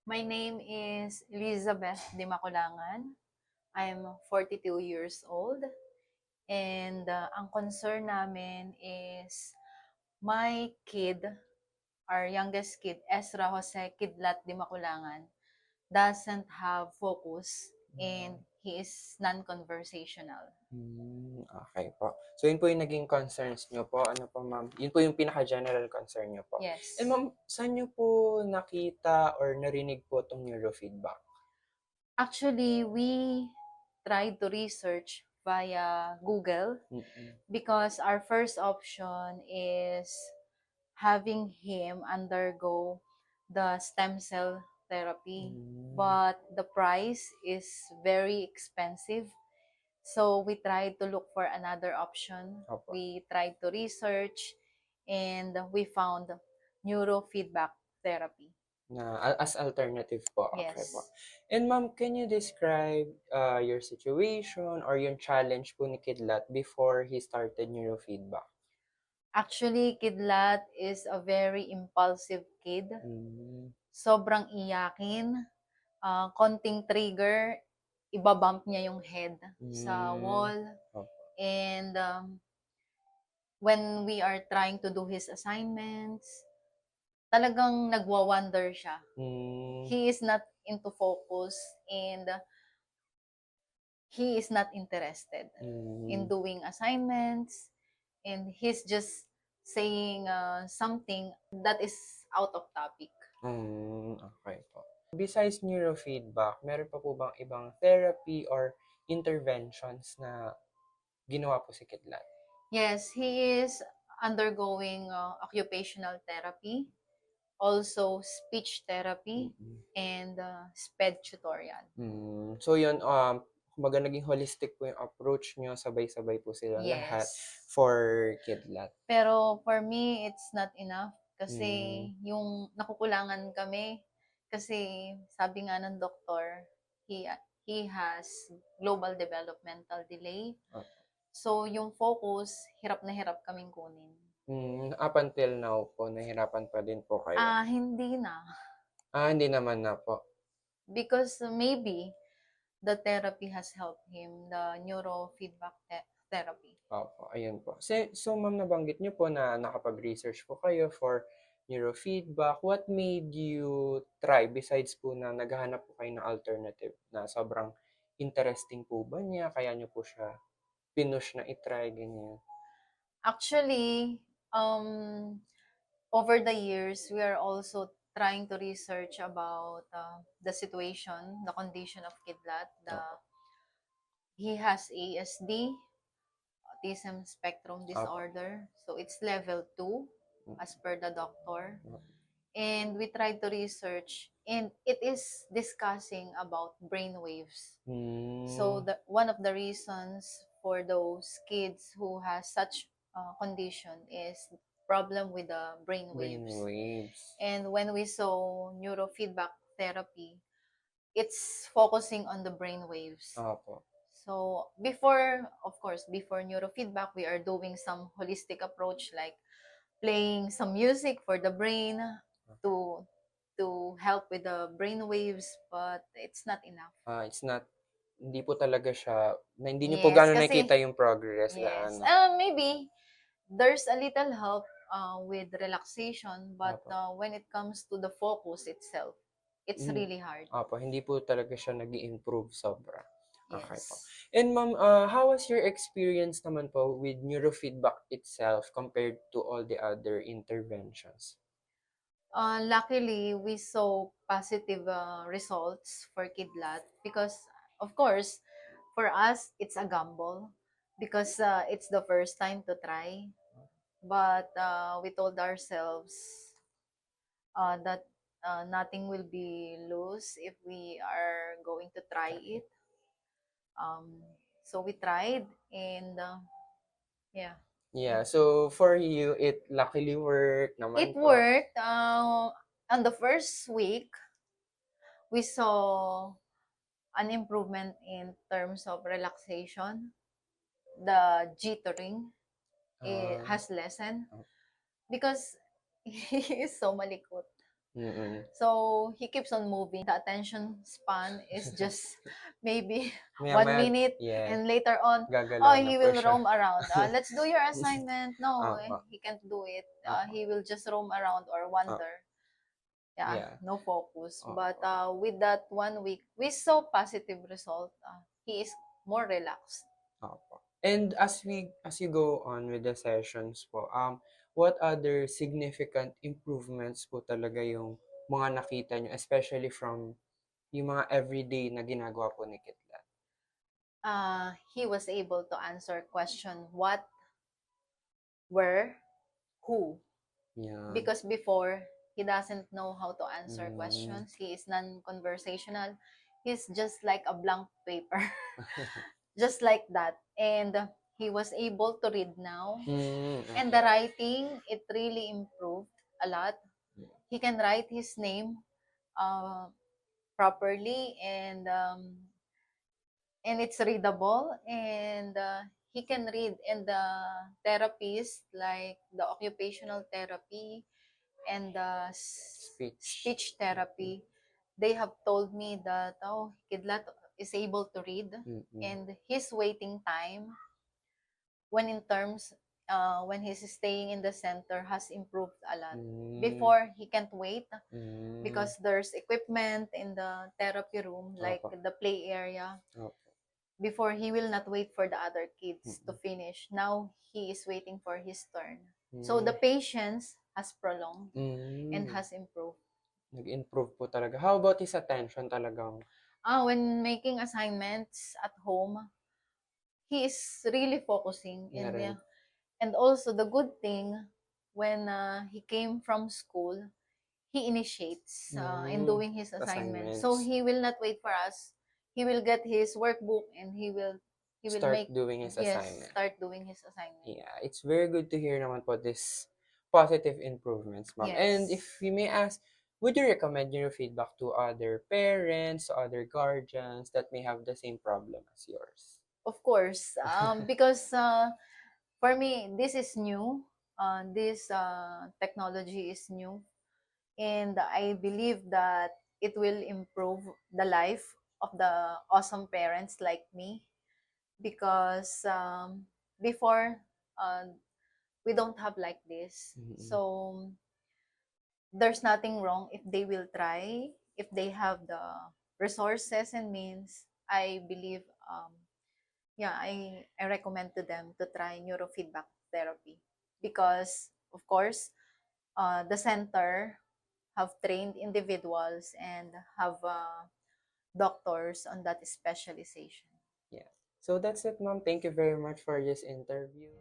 My name is Elizabeth Dimaculangan. I'm 42 years old. And ang concern namin is my kid, our youngest kid, Ezra Jose Kidlat Dimaculangan, doesn't have focus and he is non-conversational. Okay po. So, yun po yung naging concerns nyo po. Ano po, ma'am? Yun po yung pinaka-general concern nyo po. Yes. And ma'am, saan nyo po nakita or narinig po itong neurofeedback? Actually, we tried to research via Google because our first option is having him undergo the stem cell therapy. But the price is very expensive. So we tried to look for another option. Opo. We tried to research and we found neurofeedback therapy. Na as alternative po. Okay Yes. po. And ma'am, can you describe your situation or yung challenge po ni Kidlat before he started neurofeedback? Actually, Kidlat is a very impulsive kid. Sobrang iyakin. Konting trigger, ibabump niya yung head sa wall. Opo. And when we are trying to do his assignments, talagang nagwa-wonder siya. He is not into focus and he is not interested in doing assignments, and he's just saying something that is out of topic. Okay po. Besides neurofeedback, meron pa po bang ibang therapy or interventions na ginawa po si Kidlat? Yes, he is undergoing occupational therapy, also speech therapy, and SPED tutorial. So yun, kumbaga naging holistic po yung approach nyo, sabay-sabay po sila lahat Yes. for Kidlat. Pero for me, it's not enough kasi yung nakukulangan kami kasi sabi nga ng doktor, he has global developmental delay. So yung focus, hirap na hirap kaming kunin. Up until now po, nahirapan pa din po kayo? Hindi na. Hindi naman na po. Because maybe the therapy has helped him, the neurofeedback therapy. Opo, ayun po. So ma'am, nabanggit niyo po na nakapag-research po kayo for neurofeedback. What made you try besides po na naghahanap po kayo ng alternative na sobrang interesting po ba niya, kaya niyo po siya pinush na i-try, ganyan? Actually, over the years, we are also trying to research about the situation, the condition of Kidlat. He has ASD, Autism Spectrum Disorder. So it's level 2 as per the doctor. And we tried to research, and it is discussing about brain waves. So one of the reasons for those kids who has such condition is problem with the brain waves. And when we saw neurofeedback therapy, it's focusing on the brain waves. Opo. So before neurofeedback, we are doing some holistic approach like playing some music for the brain to help with the brain waves, but it's not enough. It's not, hindi po talaga siya, hindi niyo Yes, po gano'n kasi nakikita yung progress yes. na Maybe there's a little help with relaxation, but when it comes to the focus itself, it's really hard. Opo, hindi po talaga siya nag-i-improve sobra. Okay po. Yes. And ma'am, how was your experience naman po with neurofeedback itself compared to all the other interventions? Luckily, we saw positive results for Kidlat because, of course, for us, it's a gamble because it's the first time to try. But we told ourselves that nothing will be lost if we are going to try it. So we tried, and yeah. Yeah, so for you, it luckily worked naman It po. worked. On the first week, we saw an improvement in terms of relaxation. The jittering it has lessened because he is so malikot. Mm. So he keeps on moving. The attention span is just maybe one Maya-maya, minute, yes, and later on, oh, gagalaw na he po will siya. roam around. Let's do your assignment. No, Opo, he can't do it. opo, He will just roam around or opo, wander. Yeah, yeah, no focus. But opo, with that 1 week, we saw positive result. He is more relaxed. opo. And as you go on with the sessions po, what other significant improvements po talaga yung mga nakita niyo, especially from yung mga everyday na ginagawa po ni Kitlat? He was able to answer question what, where, who. Yan. Because before, he doesn't know how to answer Mm. questions. He is non-conversational. He's just like a blank paper. Just like that. And he was able to read now. And the Okay. writing, it really improved a lot. He can write his name uh, properly, and it's readable, and he can read. And the therapies, like the occupational therapy and the Speech. speech therapy, they have told me that, oh, Kidlat is able to read, Mm. and his waiting time, when in terms when he's staying in the center, has improved a lot. Mm. Before, he can't wait Mm. because there's equipment in the therapy room, like Opo, the play area. opo. Before, he will not wait for the other kids to Mm. finish. Now he is waiting for his turn. So the Hmm. patience has prolonged and Hmm. has improved. Nag-improve po talaga. How about his attention talagang When making assignments at home, he is really focusing. na rin? And also, the good thing, when he came from school, he initiates in Hmm. doing his assignment. So Assignments. he will not wait for us. He will get his workbook, and he will Start make, doing his yes, assignment. start doing his assignment. Yeah, it's very good to hear naman po this positive improvements, ma'am. And Yes. if we may ask, would you recommend your feedback to other parents, to other guardians that may have the same problem as yours? Of course, because for me, this is new. This technology is new, and I believe that it will improve the life of the awesome parents like me, because before, uh, we don't have like this. Mm-mm. So there's nothing wrong if they will try, if they have the resources and means. I believe, yeah, I recommend to them to try neurofeedback therapy, because of course, the center have trained individuals and have doctors on that specialization. Yeah. So that's it, ma'am. Thank you very much for this interview.